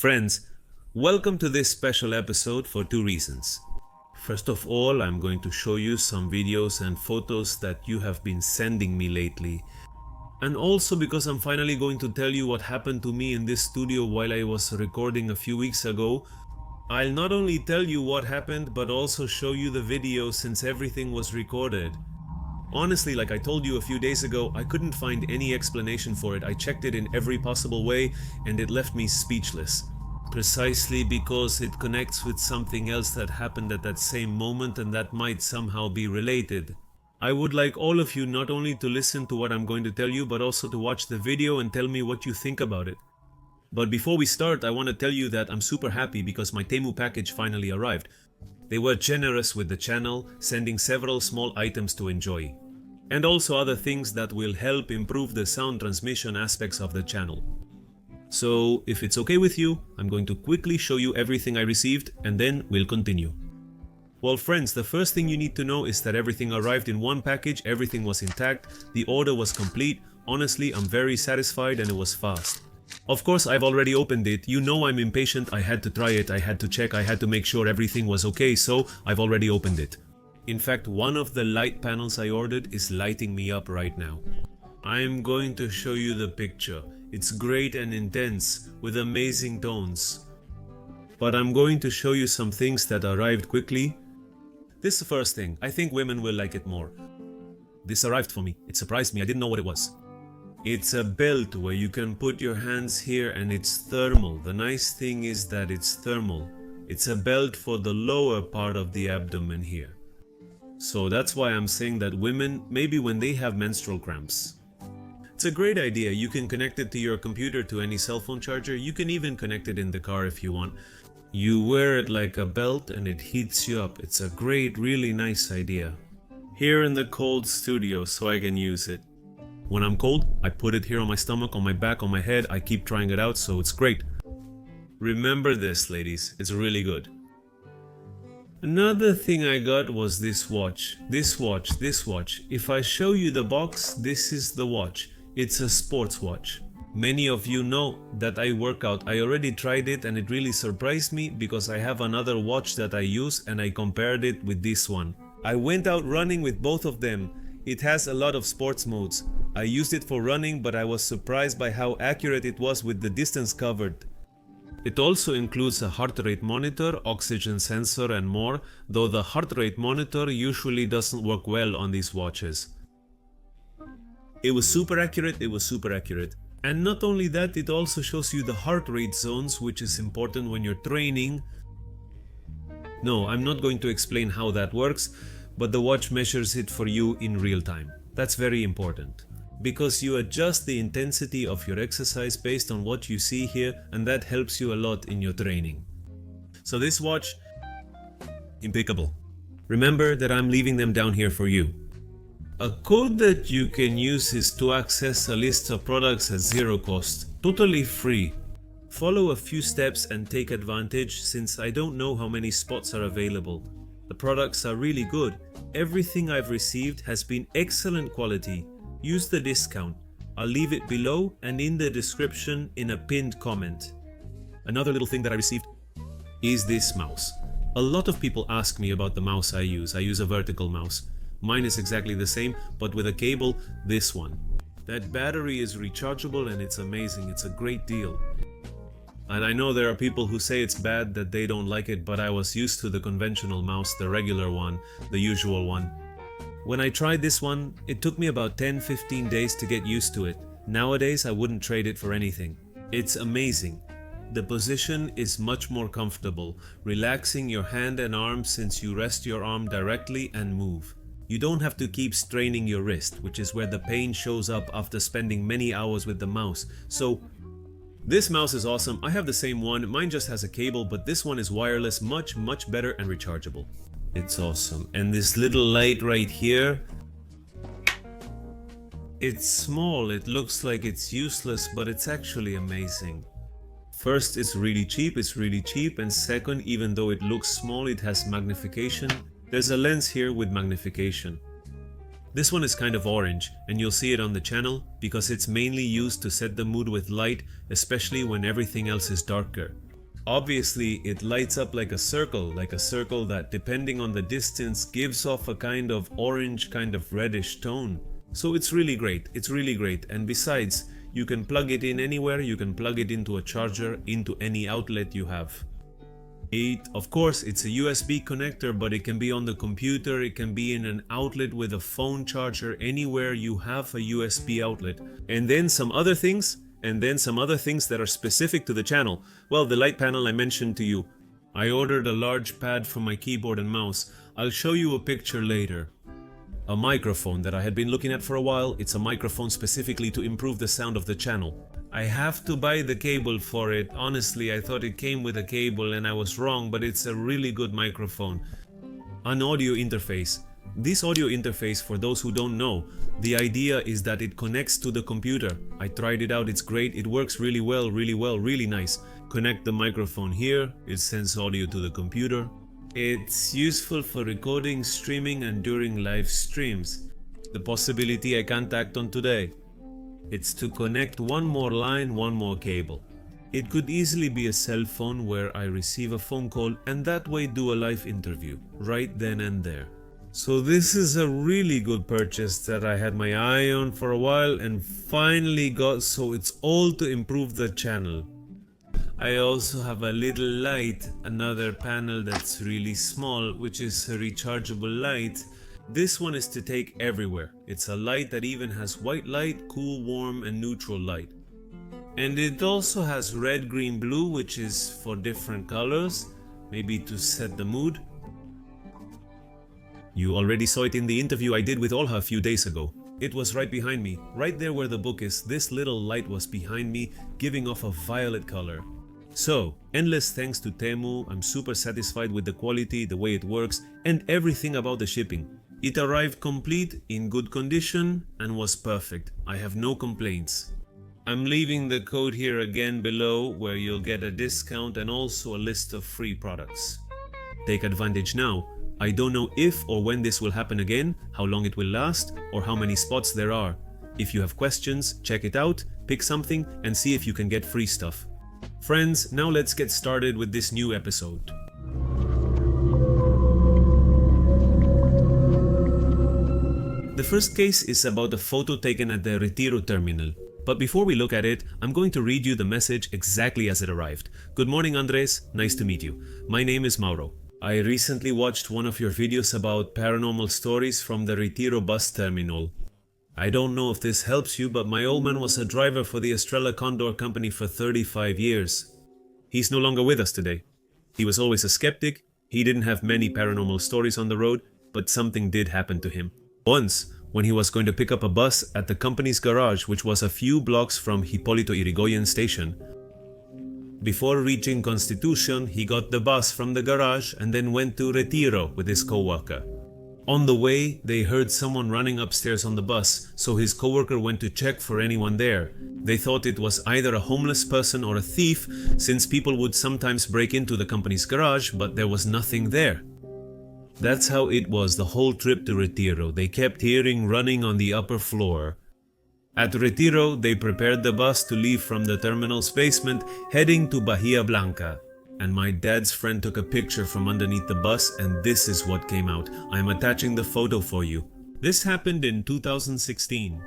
Friends, welcome to this special episode for two reasons. First of all, I'm going to show you some videos and photos that you have been sending me lately. And also because I'm finally going to tell you what happened to me in this studio while I was recording a few weeks ago. I'll not only tell you what happened, but also show you the video since everything was recorded. Honestly, like I told you a few days ago, I couldn't find any explanation for it. I checked it in every possible way and it left me speechless. Precisely because it connects with something else that happened at that same moment and that might somehow be related. I would like all of you not only to listen to what I'm going to tell you, but also to watch the video and tell me what you think about it. But before we start, I want to tell you that I'm super happy because my Temu package finally arrived. They were generous with the channel, sending several small items to enjoy. And also other things that will help improve the sound transmission aspects of the channel. So, if it's okay with you, I'm going to quickly show you everything I received and then we'll continue. Well friends, the first thing you need to know is that everything arrived in one package, everything was intact, the order was complete. Honestly, I'm very satisfied and it was fast. Of course, I've already opened it. You know I'm impatient, I had to try it, I had to check, I had to make sure everything was okay, so I've already opened it. In fact, one of the light panels I ordered is lighting me up right now. I'm going to show you the picture. It's great and intense, with amazing tones. But I'm going to show you some things that arrived quickly. This is the first thing. I think women will like it more. This arrived for me. It surprised me. I didn't know what it was. It's a belt where you can put your hands here and it's thermal. The nice thing is that it's thermal. It's a belt for the lower part of the abdomen here. So that's why I'm saying that women, maybe when they have menstrual cramps. It's a great idea. You can connect it to your computer, to any cell phone charger. You can even connect it in the car if you want. You wear it like a belt and it heats you up. It's a great, really nice idea. Here in the cold studio so I can use it. When I'm cold, I put it here on my stomach, on my back, on my head. I keep trying it out, so it's great. Remember this, ladies. It's really good. Another thing I got was this watch. This watch. If I show you the box, this is the watch. It's a sports watch. Many of you know that I work out. I already tried it and it really surprised me because I have another watch that I use and I compared it with this one. I went out running with both of them. It has a lot of sports modes. I used it for running, but I was surprised by how accurate it was with the distance covered. It also includes a heart rate monitor, oxygen sensor and more, though the heart rate monitor usually doesn't work well on these watches. It was super accurate. And not only that, it also shows you the heart rate zones, which is important when you're training. No, I'm not going to explain how that works, but the watch measures it for you in real time. That's very important. Because you adjust the intensity of your exercise based on what you see here, and that helps you a lot in your training. So this watch, impeccable. Remember that I'm leaving them down here for you. A code that you can use is to access a list of products at zero cost, totally free. Follow a few steps and take advantage, since I don't know how many spots are available. The products are really good. Everything I've received has been excellent quality. Use the discount. I'll leave it below and in the description in a pinned comment. Another little thing that I received is this mouse. A lot of people ask me about the mouse I use. I use a vertical mouse. Mine is exactly the same, but with a cable, this one. That battery is rechargeable and it's amazing. It's a great deal. And I know there are people who say it's bad, that they don't like it, but I was used to the conventional mouse, the regular one, the usual one. When I tried this one, it took me about 10-15 days to get used to it. Nowadays, I wouldn't trade it for anything. It's amazing. The position is much more comfortable, relaxing your hand and arm since you rest your arm directly and move. You don't have to keep straining your wrist, which is where the pain shows up after spending many hours with the mouse. So, this mouse is awesome. I have the same one. Mine just has a cable, but this one is wireless, much better and rechargeable. It's awesome. And this little light right here, it's small. It looks like it's useless, but it's actually amazing. First, it's really cheap, and second, even though it looks small, it has magnification. There's a lens here with magnification. This one is kind of orange, and you'll see it on the channel because it's mainly used to set the mood with light, especially when everything else is darker. Obviously, it lights up like a circle that, depending on the distance, gives off a kind of orange, kind of reddish tone. So it's really great, and besides, you can plug it in anywhere, you can plug it into a charger, into any outlet you have. Of course, it's a USB connector, but it can be on the computer, it can be in an outlet with a phone charger, anywhere you have a USB outlet. And then some other things that are specific to the channel. Well, the light panel I mentioned to you. I ordered a large pad for my keyboard and mouse. I'll show you a picture later. A microphone that I had been looking at for a while. It's a microphone specifically to improve the sound of the channel. I have to buy the cable for it. Honestly, I thought it came with a cable and I was wrong, but it's a really good microphone. An audio interface. This audio interface, for those who don't know, the idea is that it connects to the computer. I tried it out, it's great, it works really well, really nice. Connect the microphone here, it sends audio to the computer. It's useful for recording, streaming, and during live streams. The possibility I can't act on today. It's to connect one more line, one more cable. It could easily be a cell phone where I receive a phone call and that way do a live interview, right then and there. So this is a really good purchase that I had my eye on for a while and finally got, so it's all to improve the channel. I also have a little light, another panel that's really small, which is a rechargeable light. This one is to take everywhere. It's a light that even has white light, cool, warm, and neutral light. And it also has red, green, blue, which is for different colors, maybe to set the mood. You already saw it in the interview I did with Olha a few days ago. It was right behind me, right there where the book is. This little light was behind me, giving off a violet color. So, endless thanks to Temu. I'm super satisfied with the quality, the way it works, and everything about the shipping. It arrived complete, in good condition, and was perfect. I have no complaints. I'm leaving the code here again below, where you'll get a discount and also a list of free products. Take advantage now. I don't know if or when this will happen again, how long it will last, or how many spots there are. If you have questions, check it out, pick something, and see if you can get free stuff. Friends, now let's get started with this new episode. The first case is about a photo taken at the Retiro terminal. But before we look at it, I'm going to read you the message exactly as it arrived. Good morning, Andres. Nice to meet you. My name is Mauro. I recently watched one of your videos about paranormal stories from the Retiro bus terminal. I don't know if this helps you, but my old man was a driver for the Estrella Condor company for 35 years. He's no longer with us today. He was always a skeptic. He didn't have many paranormal stories on the road, but something did happen to him. Once, when he was going to pick up a bus at the company's garage, which was a few blocks from Hipólito Yrigoyen station, before reaching Constitution, he got the bus from the garage and then went to Retiro with his co-worker. On the way, they heard someone running upstairs on the bus, so his co-worker went to check for anyone there. They thought it was either a homeless person or a thief, since people would sometimes break into the company's garage, but there was nothing there. That's how it was the whole trip to Retiro. They kept hearing running on the upper floor. At Retiro, they prepared the bus to leave from the terminal's basement, heading to Bahia Blanca. And my dad's friend took a picture from underneath the bus, and this is what came out. I'm attaching the photo for you. This happened in 2016.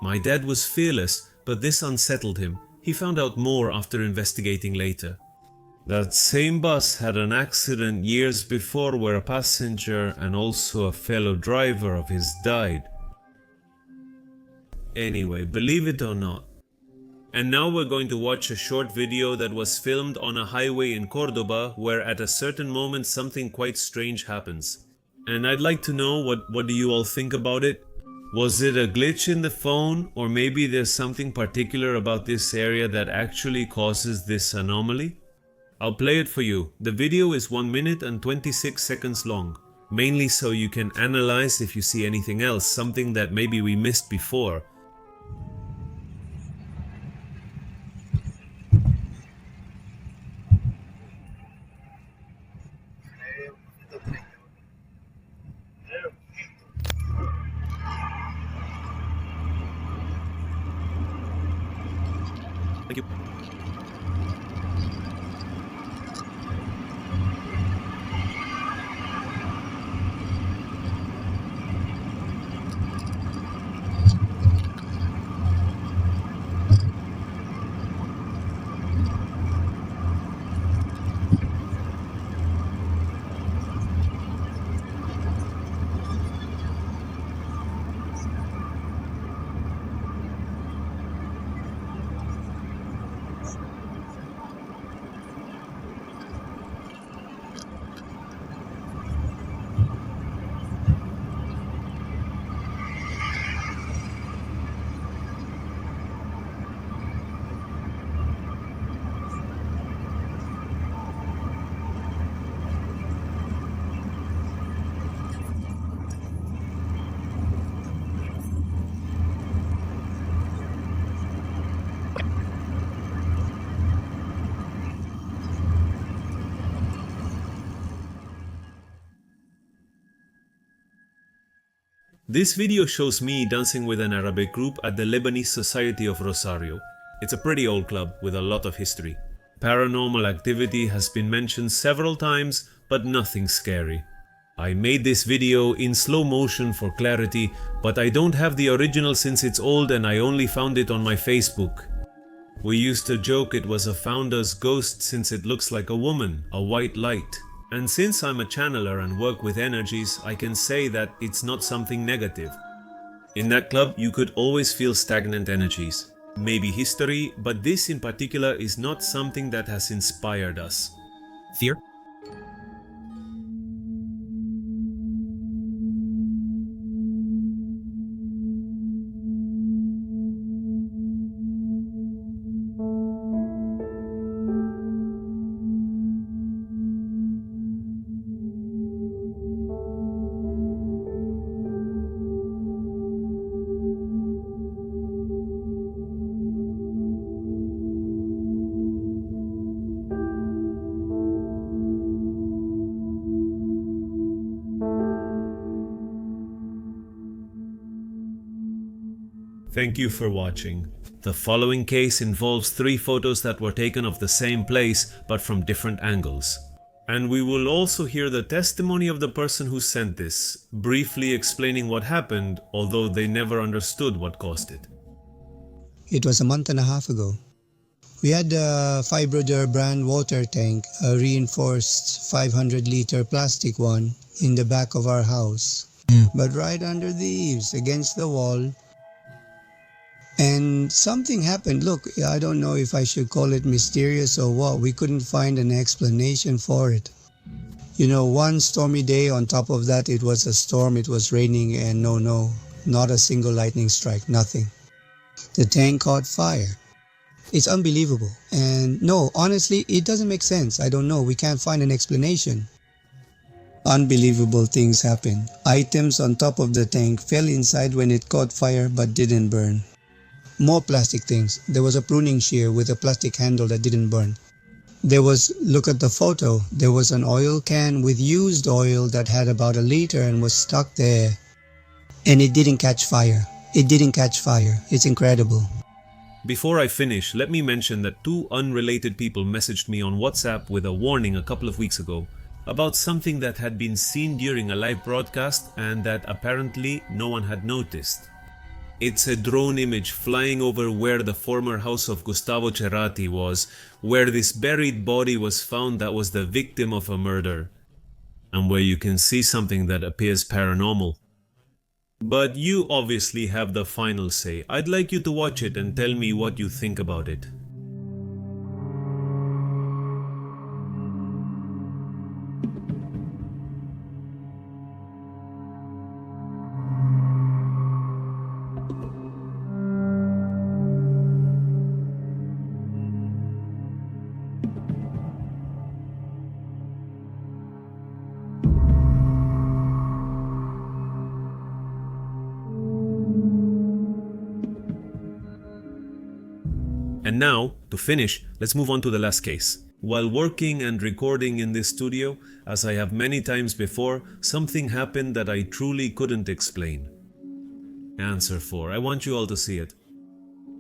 My dad was fearless, but this unsettled him. He found out more after investigating later. That same bus had an accident years before where a passenger and also a fellow driver of his died. Anyway, believe it or not. And now we're going to watch a short video that was filmed on a highway in Cordoba where at a certain moment something quite strange happens. And I'd like to know what do you all think about it? Was it a glitch in the phone, or maybe there's something particular about this area that actually causes this anomaly? I'll play it for you. The video is 1 minute and 26 seconds long, mainly so you can analyze if you see anything else, something that maybe we missed before. Thank you. This video shows me dancing with an Arabic group at the Lebanese Society of Rosario. It's a pretty old club with a lot of history. Paranormal activity has been mentioned several times, but nothing scary. I made this video in slow motion for clarity, but I don't have the original since it's old and I only found it on my Facebook. We used to joke it was a founder's ghost since it looks like a woman, a white light. And since I'm a channeler and work with energies, I can say that it's not something negative. In that club, you could always feel stagnant energies. Maybe history, but this in particular is not something that has inspired us. Fear? Thank you for watching. The following case involves 3 photos that were taken of the same place but from different angles. And we will also hear the testimony of the person who sent this, briefly explaining what happened, although they never understood what caused it. It was a month and a half ago. We had a Fibroder brand water tank, a reinforced 500-liter plastic one, in the back of our house. But right under the eaves, against the wall, and something happened. Look, I don't know if I should call it mysterious or what. We couldn't find an explanation for it. You know, one stormy day, on top of that it was a storm, it was raining, and no, not a single lightning strike, nothing. The tank caught fire. It's unbelievable. And no, honestly, it doesn't make sense. I don't know. We can't find an explanation. Unbelievable things happen. Items on top of the tank fell inside when it caught fire but didn't burn. More plastic things. There was a pruning shear with a plastic handle that didn't burn. There was, look at the photo, there was an oil can with used oil that had about a liter and was stuck there. And it didn't catch fire. It didn't catch fire. It's incredible. Before I finish, let me mention that 2 unrelated people messaged me on WhatsApp with a warning a couple of weeks ago about something that had been seen during a live broadcast and that apparently no one had noticed. It's a drone image flying over where the former house of Gustavo Cerati was, where this buried body was found that was the victim of a murder, and where you can see something that appears paranormal. But you obviously have the final say. I'd like you to watch it and tell me what you think about it. And now, to finish, let's move on to the last case. While working and recording in this studio, as I have many times before, something happened that I truly couldn't explain. Answer 4. I want you all to see it.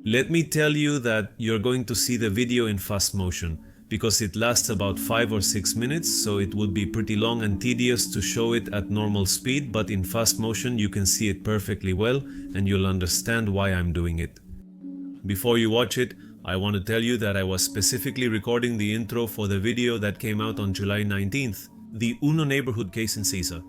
Let me tell you that you're going to see the video in fast motion because it lasts about 5 or 6 minutes, so it would be pretty long and tedious to show it at normal speed, but in fast motion you can see it perfectly well and you'll understand why I'm doing it. Before you watch it, I want to tell you that I was specifically recording the intro for the video that came out on July 19th, the Uno neighborhood case in Caesar.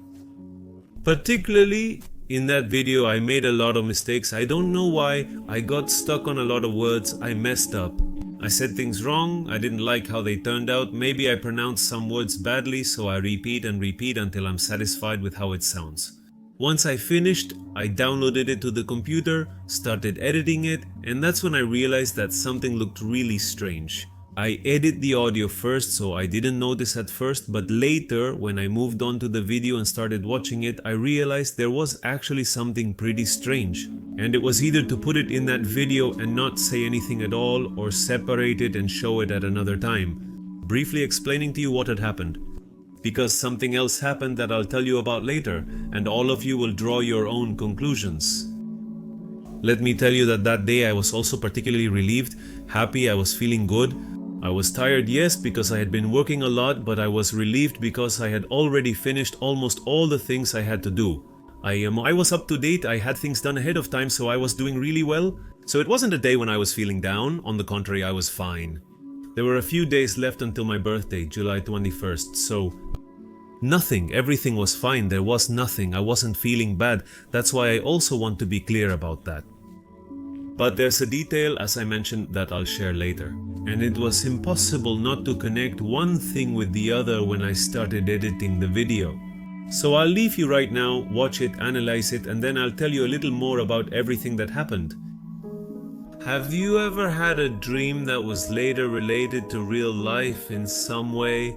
Particularly in that video I made a lot of mistakes. I don't know why. I got stuck on a lot of words. I messed up. I said things wrong. I didn't like how they turned out. Maybe I pronounced some words badly, so I repeat and repeat until I'm satisfied with how it sounds. Once I finished, I downloaded it to the computer, started editing it, and that's when I realized that something looked really strange. I edit the audio first, so I didn't notice at first, but later, when I moved on to the video and started watching it, I realized there was actually something pretty strange. And it was either to put it in that video and not say anything at all, or separate it and show it at another time. Briefly explaining to you what had happened. Because something else happened that I'll tell you about later, and all of you will draw your own conclusions. Let me tell you that that day I was also particularly relieved, happy, I was feeling good. I was tired, yes, because I had been working a lot, but I was relieved because I had already finished almost all the things I had to do. I was up to date, I had things done ahead of time, so I was doing really well. So it wasn't a day when I was feeling down, on the contrary, I was fine. There were a few days left until my birthday, July 21st, so nothing, everything was fine, there was nothing, I wasn't feeling bad. That's why I also want to be clear about that. But there's a detail, as I mentioned, that I'll share later. And it was impossible not to connect one thing with the other when I started editing the video. So I'll leave you right now, watch it, analyze it, and then I'll tell you a little more about everything that happened. Have you ever had a dream that was later related to real life in some way?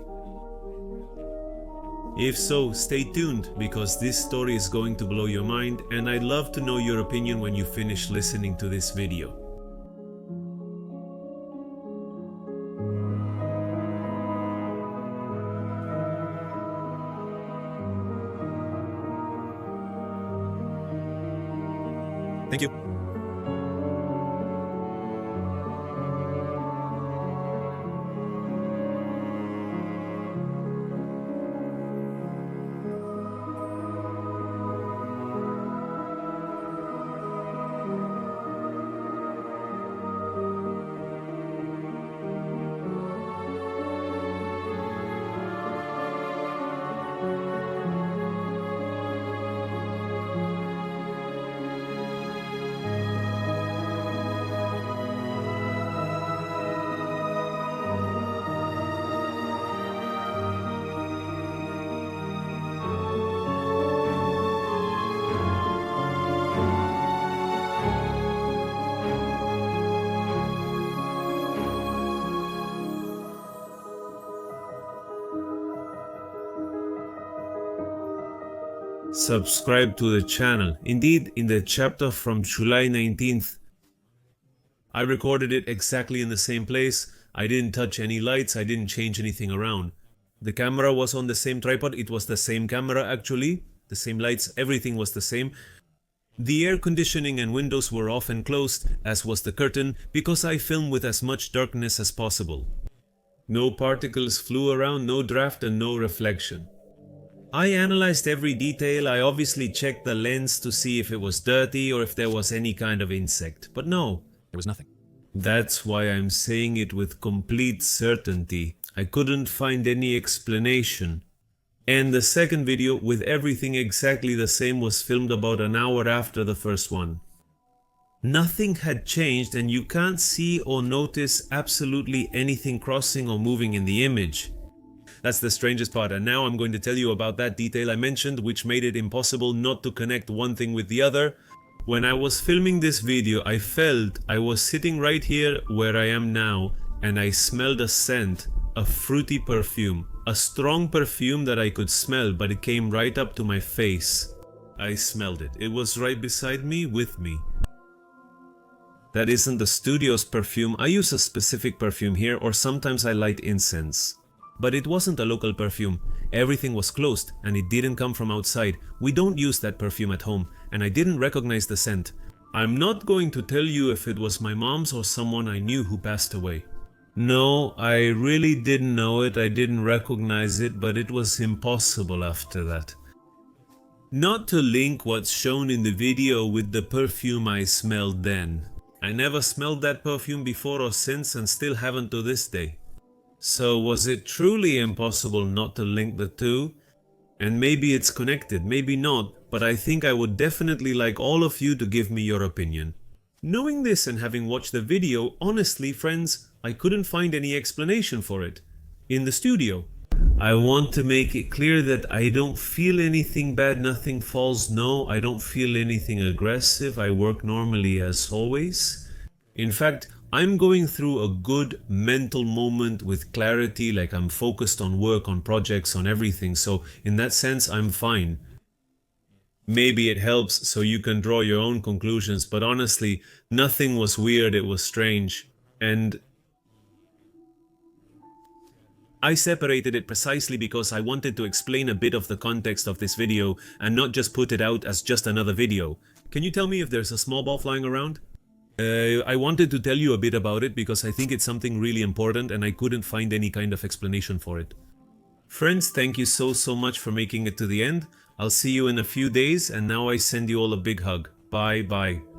If so, stay tuned because this story is going to blow your mind and I'd love to know your opinion when you finish listening to this video. Thank you. Subscribe to the channel. Indeed, in the chapter from July 19th, I recorded it exactly in the same place. I didn't touch any lights, I didn't change anything around. The camera was on the same tripod, it was the same camera actually, the same lights, everything was the same. The air conditioning and windows were off and closed, as was the curtain, because I filmed with as much darkness as possible. No particles flew around, no draft and no reflection. I analyzed every detail. I obviously checked the lens to see if it was dirty or if there was any kind of insect, but no, there was nothing. That's why I'm saying it with complete certainty. I couldn't find any explanation. And the second video, with everything exactly the same, was filmed about an hour after the first one. Nothing had changed and you can't see or notice absolutely anything crossing or moving in the image. That's the strangest part, and now I'm going to tell you about that detail I mentioned, which made it impossible not to connect one thing with the other. When I was filming this video, I felt I was sitting right here where I am now, and I smelled a scent, a fruity perfume, a strong perfume that I could smell, but it came right up to my face. I smelled it. It was right beside me, with me. That isn't the studio's perfume. I use a specific perfume here, or sometimes I light incense. But it wasn't a local perfume. Everything was closed and it didn't come from outside. We don't use that perfume at home and I didn't recognize the scent. I'm not going to tell you if it was my mom's or someone I knew who passed away. No, I really didn't know it, I didn't recognize it, but it was impossible after that. Not to link what's shown in the video with the perfume I smelled then. I never smelled that perfume before or since and still haven't to this day. So was it truly impossible not to link the two? And maybe it's connected, maybe not, but I think I would definitely like all of you to give me your opinion. Knowing this and having watched the video, honestly friends, I couldn't find any explanation for it. In the studio. I want to make it clear that I don't feel anything bad, nothing false, no, I don't feel anything aggressive, I work normally as always. In fact, I'm going through a good mental moment with clarity, like I'm focused on work, on projects, on everything, so in that sense I'm fine. Maybe it helps so you can draw your own conclusions, but honestly, nothing was weird, it was strange. And I separated it precisely because I wanted to explain a bit of the context of this video and not just put it out as just another video. Can you tell me if there's a small ball flying around? I wanted to tell you a bit about it because I think it's something really important and I couldn't find any kind of explanation for it. Friends, thank you so much for making it to the end. I'll see you in a few days and now I send you all a big hug. Bye bye.